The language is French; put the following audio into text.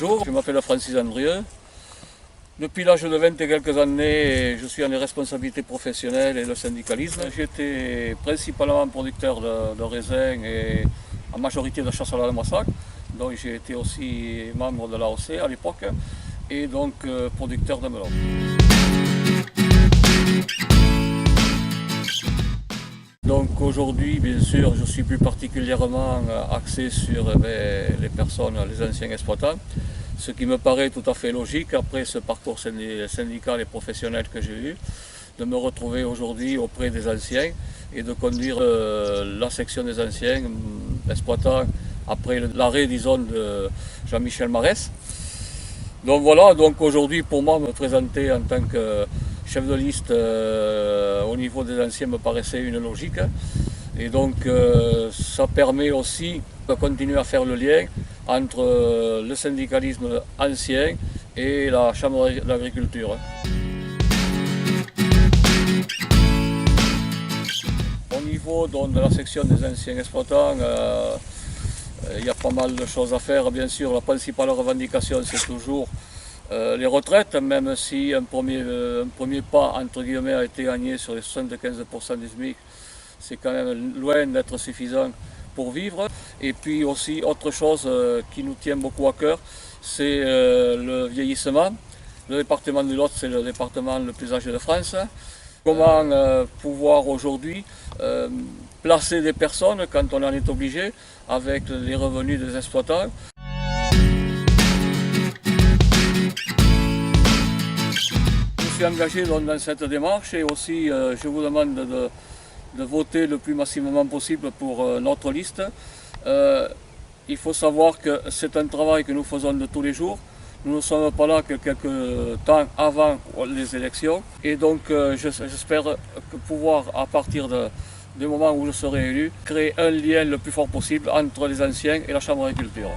Bonjour, je m'appelle Francis Andrieux. Depuis l'âge de 20 et quelques années, je suis en responsabilité professionnelle et le syndicalisme. J'étais principalement producteur de raisins et en majorité de chasse à la massacre. Donc j'ai été aussi membre de l'AOC à l'époque et donc producteur de melons. Donc aujourd'hui, bien sûr, je suis plus particulièrement axé sur les personnes, les anciens exploitants, ce qui me paraît tout à fait logique après ce parcours syndical et professionnel que j'ai eu, de me retrouver aujourd'hui auprès des anciens et de conduire la section des anciens exploitants après l'arrêt, disons, de Jean-Michel Marès. Donc voilà, donc aujourd'hui pour moi me présenter en tant que chef de liste au niveau des anciens me paraissait une logique. Et donc ça permet aussi de continuer à faire le lien entre le syndicalisme ancien et la Chambre d'agriculture. Au niveau donc, de la section des anciens exploitants, il y a pas mal de choses à faire. Bien sûr, la principale revendication, c'est toujours les retraites, même si un premier pas entre guillemets a été gagné sur les 75% du SMIC, c'est quand même loin d'être suffisant pour vivre. Et puis aussi autre chose qui nous tient beaucoup à cœur, c'est le vieillissement. Le département du Lot, c'est le département le plus âgé de France. Comment pouvoir aujourd'hui placer des personnes quand on en est obligé avec les revenus des exploitants. Je suis engagé dans cette démarche et aussi je vous demande de voter le plus massivement possible pour notre liste. Il faut savoir que c'est un travail que nous faisons de tous les jours. Nous ne sommes pas là que quelques temps avant les élections et donc j'espère pouvoir, à partir du moment où je serai élu, créer un lien le plus fort possible entre les anciens et la Chambre d'agriculture.